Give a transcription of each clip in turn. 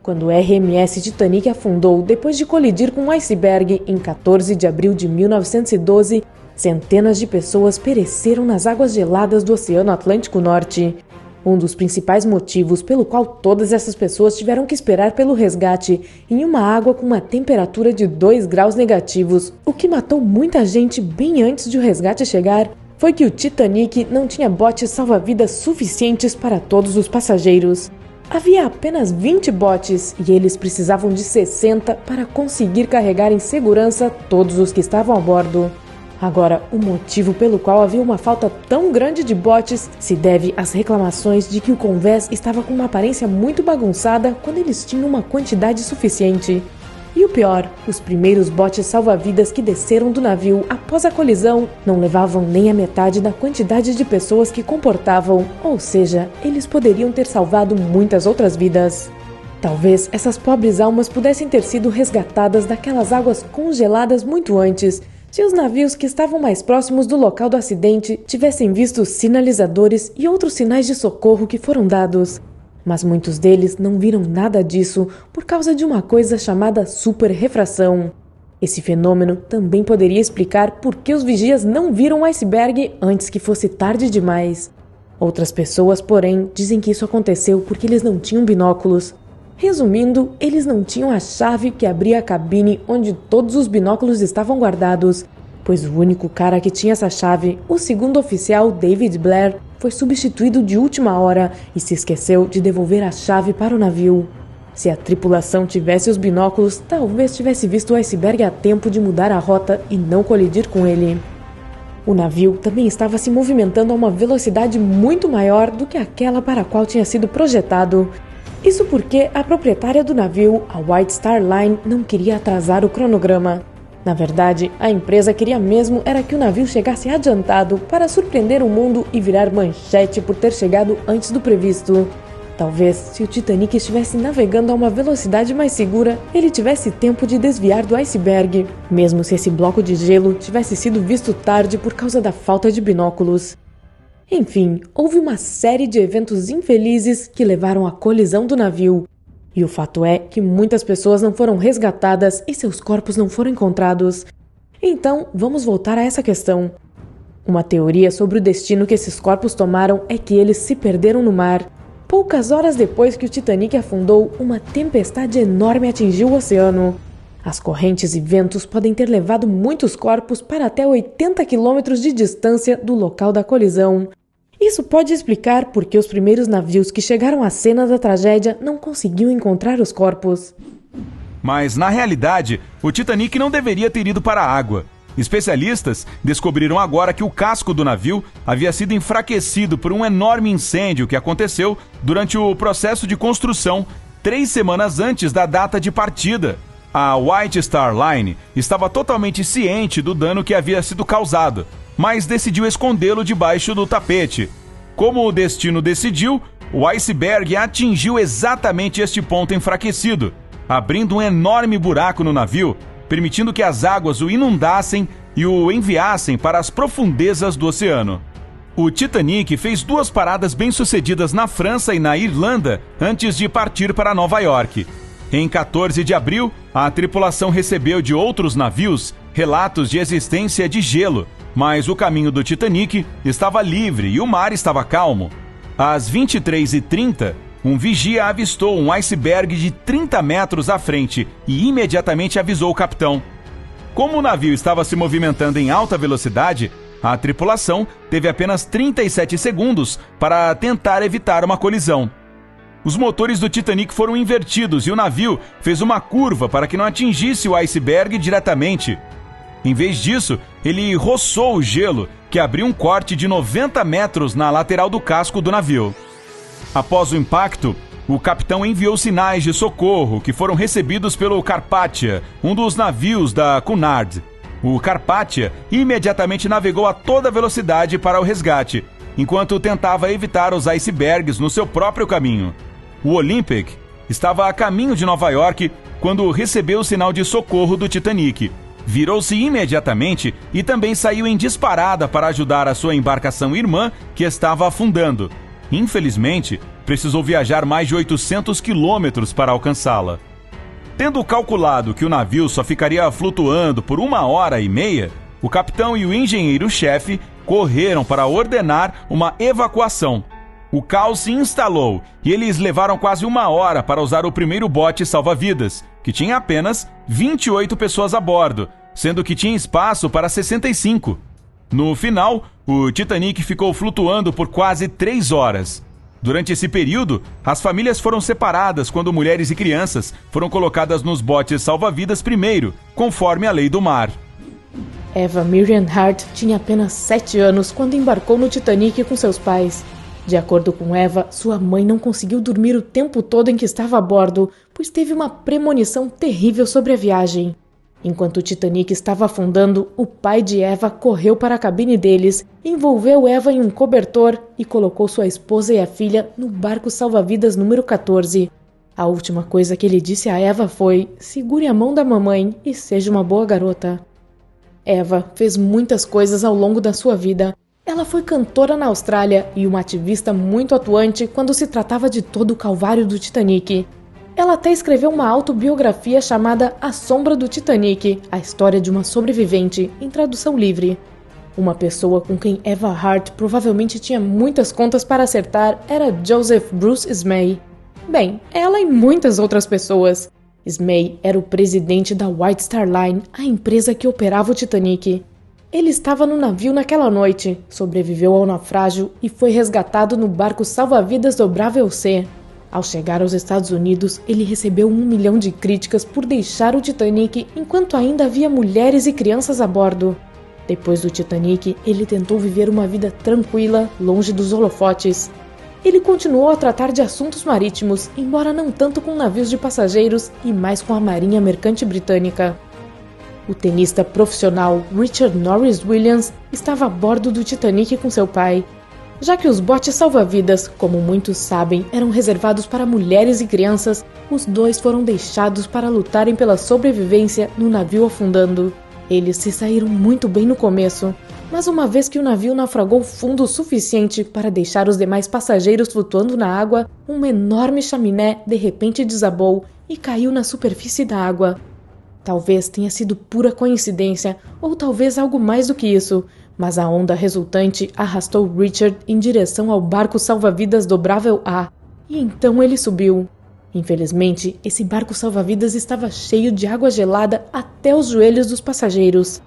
Quando o RMS Titanic afundou depois de colidir com um iceberg em 14 de abril de 1912, centenas de pessoas pereceram nas águas geladas do Oceano Atlântico Norte. Um dos principais motivos pelo qual todas essas pessoas tiveram que esperar pelo resgate em uma água com uma temperatura de 2 graus negativos, o que matou muita gente bem antes de o resgate chegar, foi que o Titanic não tinha botes salva-vidas suficientes para todos os passageiros. Havia apenas 20 botes e eles precisavam de 60 para conseguir carregar em segurança todos os que estavam a bordo. Agora, o motivo pelo qual havia uma falta tão grande de botes se deve às reclamações de que o convés estava com uma aparência muito bagunçada quando eles tinham uma quantidade suficiente. E o pior, os primeiros botes salva-vidas que desceram do navio após a colisão não levavam nem a metade da quantidade de pessoas que comportavam, ou seja, eles poderiam ter salvado muitas outras vidas. Talvez essas pobres almas pudessem ter sido resgatadas daquelas águas congeladas muito antes, se os navios que estavam mais próximos do local do acidente tivessem visto os sinalizadores e outros sinais de socorro que foram dados. Mas muitos deles não viram nada disso por causa de uma coisa chamada superrefração. Esse fenômeno também poderia explicar por que os vigias não viram o iceberg antes que fosse tarde demais. Outras pessoas, porém, dizem que isso aconteceu porque eles não tinham binóculos. Resumindo, eles não tinham a chave que abria a cabine onde todos os binóculos estavam guardados, pois o único cara que tinha essa chave, o segundo oficial David Blair, foi substituído de última hora e se esqueceu de devolver a chave para o navio. Se a tripulação tivesse os binóculos, talvez tivesse visto o iceberg a tempo de mudar a rota e não colidir com ele. O navio também estava se movimentando a uma velocidade muito maior do que aquela para a qual tinha sido projetado. Isso porque a proprietária do navio, a White Star Line, não queria atrasar o cronograma. Na verdade, a empresa queria mesmo era que o navio chegasse adiantado para surpreender o mundo e virar manchete por ter chegado antes do previsto. Talvez, se o Titanic estivesse navegando a uma velocidade mais segura, ele tivesse tempo de desviar do iceberg, mesmo se esse bloco de gelo tivesse sido visto tarde por causa da falta de binóculos. Enfim, houve uma série de eventos infelizes que levaram à colisão do navio. E o fato é que muitas pessoas não foram resgatadas e seus corpos não foram encontrados. Então, vamos voltar a essa questão. Uma teoria sobre o destino que esses corpos tomaram é que eles se perderam no mar. Poucas horas depois que o Titanic afundou, uma tempestade enorme atingiu o oceano. As correntes e ventos podem ter levado muitos corpos para até 80 quilômetros de distância do local da colisão. Isso pode explicar por que os primeiros navios que chegaram à cena da tragédia não conseguiam encontrar os corpos. Mas, na realidade, o Titanic não deveria ter ido para a água. Especialistas descobriram agora que o casco do navio havia sido enfraquecido por um enorme incêndio que aconteceu durante o processo de construção, 3 semanas antes da data de partida. A White Star Line estava totalmente ciente do dano que havia sido causado, mas decidiu escondê-lo debaixo do tapete. Como o destino decidiu, o iceberg atingiu exatamente este ponto enfraquecido, abrindo um enorme buraco no navio, permitindo que as águas o inundassem e o enviassem para as profundezas do oceano. O Titanic fez 2 paradas bem-sucedidas na França e na Irlanda antes de partir para Nova York. Em 14 de abril, a tripulação recebeu de outros navios relatos de existência de gelo, mas o caminho do Titanic estava livre e o mar estava calmo. Às 23h30, um vigia avistou um iceberg de 30 metros à frente e imediatamente avisou o capitão. Como o navio estava se movimentando em alta velocidade, a tripulação teve apenas 37 segundos para tentar evitar uma colisão. Os motores do Titanic foram invertidos e o navio fez uma curva para que não atingisse o iceberg diretamente. Em vez disso, ele roçou o gelo, que abriu um corte de 90 metros na lateral do casco do navio. Após o impacto, o capitão enviou sinais de socorro que foram recebidos pelo Carpathia, um dos navios da Cunard. O Carpathia imediatamente navegou a toda velocidade para o resgate, enquanto tentava evitar os icebergs no seu próprio caminho. O Olympic estava a caminho de Nova York quando recebeu o sinal de socorro do Titanic. Virou-se imediatamente e também saiu em disparada para ajudar a sua embarcação irmã, que estava afundando. Infelizmente, precisou viajar mais de 800 quilômetros para alcançá-la. Tendo calculado que o navio só ficaria flutuando por 1h30, o capitão e o engenheiro-chefe correram para ordenar uma evacuação. O caos se instalou e eles levaram quase 1 hora para usar o primeiro bote salva-vidas, que tinha apenas 28 pessoas a bordo, sendo que tinha espaço para 65. No final, o Titanic ficou flutuando por quase 3 horas. Durante esse período, as famílias foram separadas quando mulheres e crianças foram colocadas nos botes salva-vidas primeiro, conforme a lei do mar. Eva Miriam Hart tinha apenas 7 anos quando embarcou no Titanic com seus pais. De acordo com Eva, sua mãe não conseguiu dormir o tempo todo em que estava a bordo, pois teve uma premonição terrível sobre a viagem. Enquanto o Titanic estava afundando, o pai de Eva correu para a cabine deles, envolveu Eva em um cobertor e colocou sua esposa e a filha no barco salva-vidas número 14. A última coisa que ele disse a Eva foi: segure a mão da mamãe e seja uma boa garota. Eva fez muitas coisas ao longo da sua vida. Ela foi cantora na Austrália e uma ativista muito atuante quando se tratava de todo o calvário do Titanic. Ela até escreveu uma autobiografia chamada A Sombra do Titanic, a história de uma sobrevivente, em tradução livre. Uma pessoa com quem Eva Hart provavelmente tinha muitas contas para acertar era Joseph Bruce Ismay. Bem, ela e muitas outras pessoas. Ismay era o presidente da White Star Line, a empresa que operava o Titanic. Ele estava no navio naquela noite, sobreviveu ao naufrágio e foi resgatado no barco salva-vidas Dobrável C. Ao chegar aos Estados Unidos, ele recebeu 1 milhão de críticas por deixar o Titanic enquanto ainda havia mulheres e crianças a bordo. Depois do Titanic, ele tentou viver uma vida tranquila, longe dos holofotes. Ele continuou a tratar de assuntos marítimos, embora não tanto com navios de passageiros e mais com a Marinha Mercante Britânica. O tenista profissional Richard Norris Williams estava a bordo do Titanic com seu pai. Já que os botes salva-vidas, como muitos sabem, eram reservados para mulheres e crianças, os dois foram deixados para lutarem pela sobrevivência no navio afundando. Eles se saíram muito bem no começo, mas uma vez que o navio naufragou fundo o suficiente para deixar os demais passageiros flutuando na água, uma enorme chaminé de repente desabou e caiu na superfície da água. Talvez tenha sido pura coincidência, ou talvez algo mais do que isso, mas a onda resultante arrastou Richard em direção ao barco salva-vidas Dobrável A, e então ele subiu. Infelizmente, esse barco salva-vidas estava cheio de água gelada até os joelhos dos passageiros.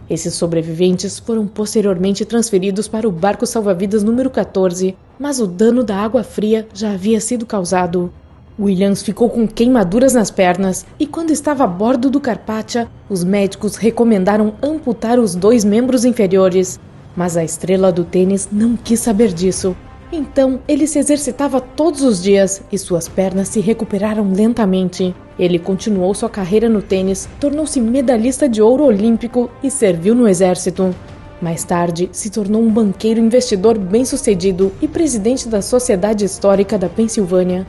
Esses sobreviventes foram posteriormente transferidos para o barco salva-vidas número 14, mas o dano da água fria já havia sido causado. Williams ficou com queimaduras nas pernas e quando estava a bordo do Carpathia, os médicos recomendaram amputar os 2 membros inferiores. Mas a estrela do tênis não quis saber disso. Então, ele se exercitava todos os dias e suas pernas se recuperaram lentamente. Ele continuou sua carreira no tênis, tornou-se medalhista de ouro olímpico e serviu no exército. Mais tarde, se tornou um banqueiro investidor bem-sucedido e presidente da Sociedade Histórica da Pensilvânia.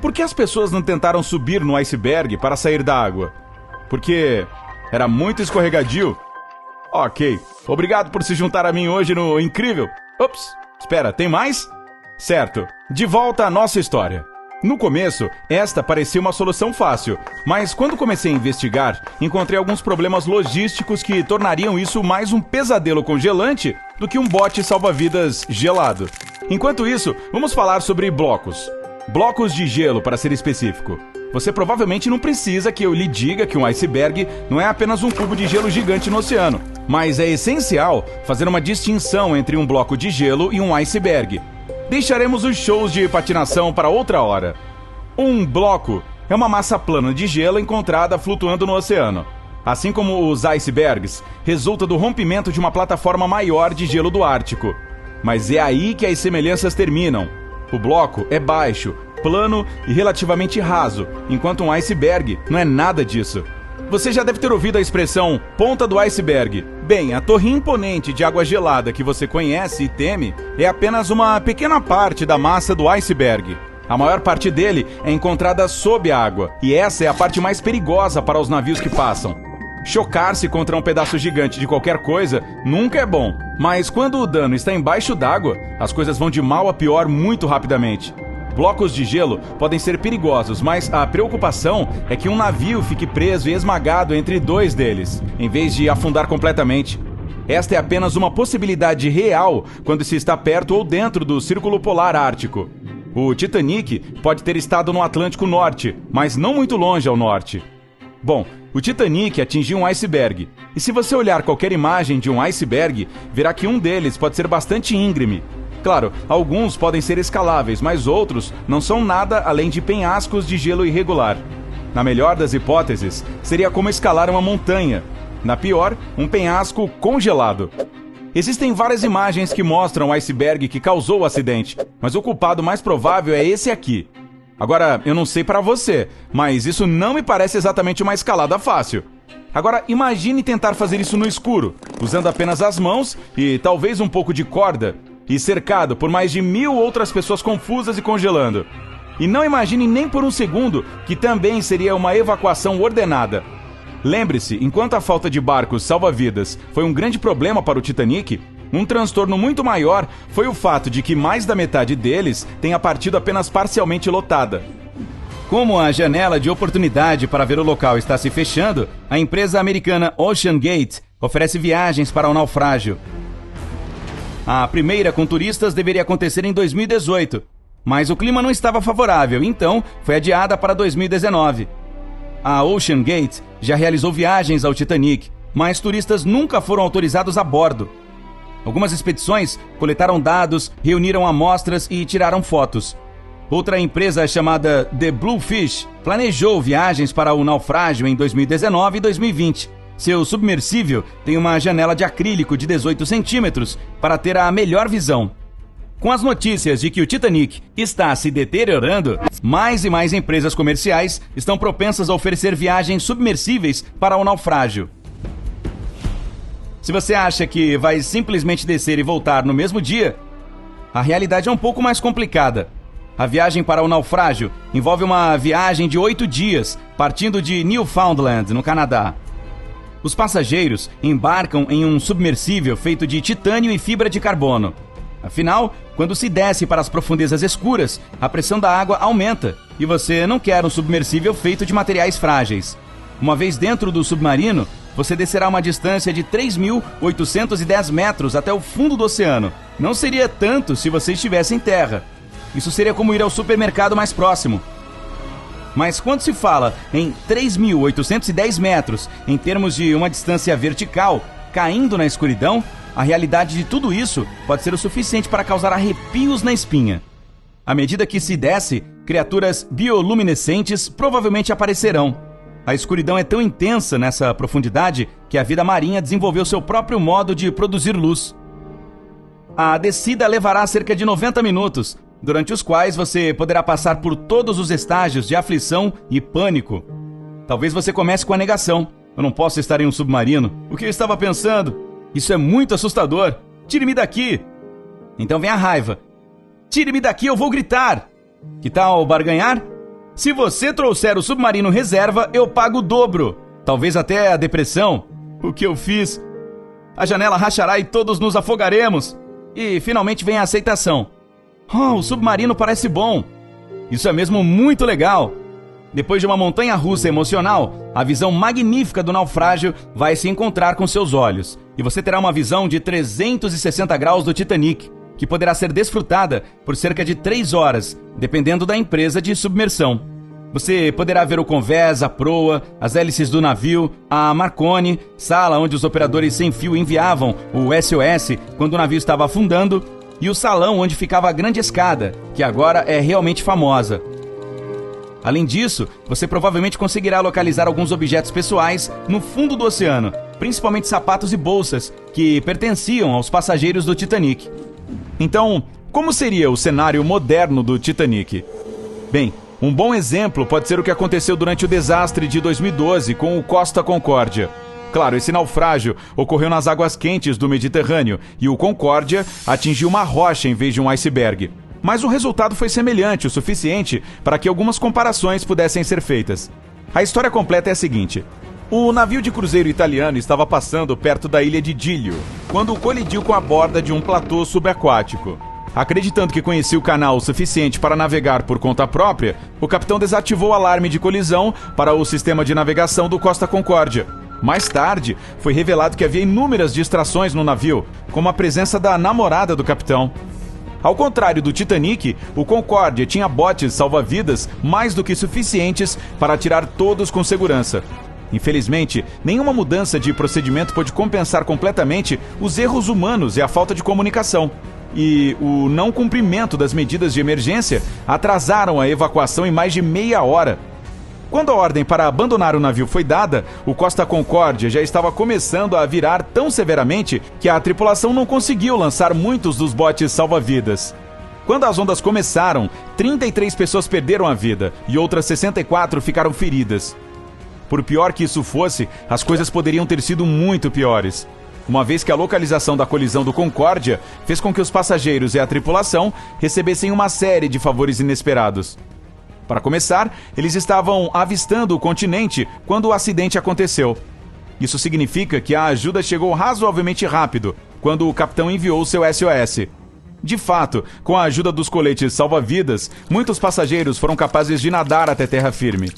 Por que as pessoas não tentaram subir no iceberg para sair da água? Porque era muito escorregadio? Ok, obrigado por se juntar a mim hoje no Incrível. Ops, espera, tem mais? Certo, de volta à nossa história. No começo, esta parecia uma solução fácil, mas quando comecei a investigar, encontrei alguns problemas logísticos que tornariam isso mais um pesadelo congelante do que um bote salva-vidas gelado. Enquanto isso, vamos falar sobre blocos. Blocos de gelo, para ser específico. Você provavelmente não precisa que eu lhe diga que um iceberg não é apenas um cubo de gelo gigante no oceano, mas é essencial fazer uma distinção entre um bloco de gelo e um iceberg. Deixaremos os shows de patinação para outra hora. Um bloco é uma massa plana de gelo encontrada flutuando no oceano. Assim como os icebergs, resulta do rompimento de uma plataforma maior de gelo do Ártico. Mas é aí que as semelhanças terminam. O bloco é baixo, plano e relativamente raso, enquanto um iceberg não é nada disso. Você já deve ter ouvido a expressão ponta do iceberg. Bem, a torre imponente de água gelada que você conhece e teme é apenas uma pequena parte da massa do iceberg. A maior parte dele é encontrada sob a água, e essa é a parte mais perigosa para os navios que passam. Chocar-se contra um pedaço gigante de qualquer coisa nunca é bom, mas quando o dano está embaixo d'água, as coisas vão de mal a pior muito rapidamente. blocos de gelo podem ser perigosos, mas a preocupação é que um navio fique preso e esmagado entre dois deles, em vez de afundar completamente. Esta é apenas uma possibilidade real quando se está perto ou dentro do Círculo Polar Ártico. O Titanic pode ter estado no Atlântico Norte, mas não muito longe ao norte. Bom, o Titanic atingiu um iceberg, e se você olhar qualquer imagem de um iceberg, verá que um deles pode ser bastante íngreme. Claro, alguns podem ser escaláveis, mas outros não são nada além de penhascos de gelo irregular. Na melhor das hipóteses, seria como escalar uma montanha. Na pior, um penhasco congelado. Existem várias imagens que mostram o iceberg que causou o acidente, mas o culpado mais provável é esse aqui. Agora, eu não sei pra você, mas isso não me parece exatamente uma escalada fácil. Agora, imagine tentar fazer isso no escuro, usando apenas as mãos e talvez um pouco de corda, e cercado por mais de 1000 outras pessoas confusas e congelando. E não imagine nem por um segundo que também seria uma evacuação ordenada. Lembre-se, enquanto a falta de barcos salva-vidas foi um grande problema para o Titanic, um transtorno muito maior foi o fato de que mais da metade deles tenha partido apenas parcialmente lotada. Como a janela de oportunidade para ver o local está se fechando, a empresa americana OceanGate oferece viagens para o naufrágio. A primeira com turistas deveria acontecer em 2018, mas o clima não estava favorável, então foi adiada para 2019. A OceanGate já realizou viagens ao Titanic, mas turistas nunca foram autorizados a bordo. Algumas expedições coletaram dados, reuniram amostras e tiraram fotos. Outra empresa chamada The Bluefish planejou viagens para o naufrágio em 2019 e 2020. Seu submersível tem uma janela de acrílico de 18 centímetros para ter a melhor visão. Com as notícias de que o Titanic está se deteriorando, mais e mais empresas comerciais estão propensas a oferecer viagens submersíveis para o naufrágio. Se você acha que vai simplesmente descer e voltar no mesmo dia, a realidade é um pouco mais complicada. A viagem para o naufrágio envolve uma viagem de 8 dias, partindo de Newfoundland, no Canadá. Os passageiros embarcam em um submersível feito de titânio e fibra de carbono. Afinal, quando se desce para as profundezas escuras, a pressão da água aumenta e você não quer um submersível feito de materiais frágeis. Uma vez dentro do submarino, você descerá uma distância de 3.810 metros até o fundo do oceano. Não seria tanto se você estivesse em terra. Isso seria como ir ao supermercado mais próximo. Mas quando se fala em 3.810 metros, em termos de uma distância vertical, caindo na escuridão, a realidade de tudo isso pode ser o suficiente para causar arrepios na espinha. À medida que se desce, criaturas bioluminescentes provavelmente aparecerão. A escuridão é tão intensa nessa profundidade que a vida marinha desenvolveu seu próprio modo de produzir luz. A descida levará cerca de 90 minutos, durante os quais você poderá passar por todos os estágios de aflição e pânico. Talvez você comece com a negação. Eu não posso estar em um submarino. O que eu estava pensando? Isso é muito assustador. Tire-me daqui. Então vem a raiva. Tire-me daqui, eu vou gritar. Que tal barganhar? Se você trouxer o submarino reserva, eu pago o dobro. Talvez até a depressão. O que eu fiz? A janela rachará e todos nos afogaremos. E finalmente vem a aceitação. Oh, o submarino parece bom. Isso é mesmo muito legal. Depois de uma montanha-russa emocional, a visão magnífica do naufrágio vai se encontrar com seus olhos. E você terá uma visão de 360 graus do Titanic, que poderá ser desfrutada por cerca de 3 horas, dependendo da empresa de submersão. Você poderá ver o convés, a proa, as hélices do navio, a Marconi, sala onde os operadores sem fio enviavam o SOS quando o navio estava afundando, e o salão onde ficava a grande escada, que agora é realmente famosa. Além disso, você provavelmente conseguirá localizar alguns objetos pessoais no fundo do oceano, principalmente sapatos e bolsas, que pertenciam aos passageiros do Titanic. Então, como seria o cenário moderno do Titanic? Bem, um bom exemplo pode ser o que aconteceu durante o desastre de 2012 com o Costa Concórdia. Claro, esse naufrágio ocorreu nas águas quentes do Mediterrâneo e o Concórdia atingiu uma rocha em vez de um iceberg. Mas o resultado foi semelhante o suficiente para que algumas comparações pudessem ser feitas. A história completa é a seguinte. O navio de cruzeiro italiano estava passando perto da ilha de Giglio, quando colidiu com a borda de um platô subaquático. Acreditando que conhecia o canal o suficiente para navegar por conta própria, o capitão desativou o alarme de colisão para o sistema de navegação do Costa Concórdia. Mais tarde, foi revelado que havia inúmeras distrações no navio, como a presença da namorada do capitão. Ao contrário do Titanic, o Concórdia tinha botes salva-vidas mais do que suficientes para tirar todos com segurança. Infelizmente, nenhuma mudança de procedimento pôde compensar completamente os erros humanos e a falta de comunicação. E o não cumprimento das medidas de emergência atrasaram a evacuação em mais de meia hora. Quando a ordem para abandonar o navio foi dada, o Costa Concórdia já estava começando a virar tão severamente que a tripulação não conseguiu lançar muitos dos botes salva-vidas. Quando as ondas começaram, 33 pessoas perderam a vida e outras 64 ficaram feridas. Por pior que isso fosse, as coisas poderiam ter sido muito piores, uma vez que a localização da colisão do Concórdia fez com que os passageiros e a tripulação recebessem uma série de favores inesperados. Para começar, eles estavam avistando o continente quando o acidente aconteceu. Isso significa que a ajuda chegou razoavelmente rápido, quando o capitão enviou seu SOS. De fato, com a ajuda dos coletes salva-vidas, muitos passageiros foram capazes de nadar até terra firme.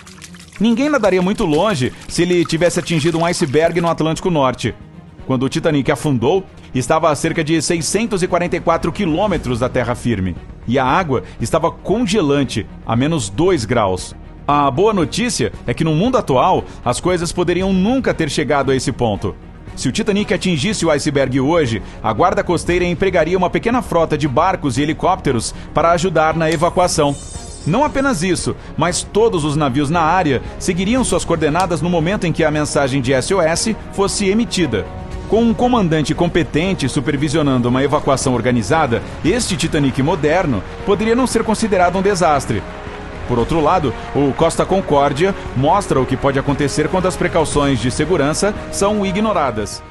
Ninguém nadaria muito longe se ele tivesse atingido um iceberg no Atlântico Norte. Quando o Titanic afundou, estava a cerca de 644 quilômetros da terra firme. E a água estava congelante, a menos 2 graus. A boa notícia é que no mundo atual, as coisas poderiam nunca ter chegado a esse ponto. Se o Titanic atingisse o iceberg hoje, a guarda costeira empregaria uma pequena frota de barcos e helicópteros para ajudar na evacuação. Não apenas isso, mas todos os navios na área seguiriam suas coordenadas no momento em que a mensagem de SOS fosse emitida. Com um comandante competente supervisionando uma evacuação organizada, este Titanic moderno poderia não ser considerado um desastre. Por outro lado, o Costa Concórdia mostra o que pode acontecer quando as precauções de segurança são ignoradas.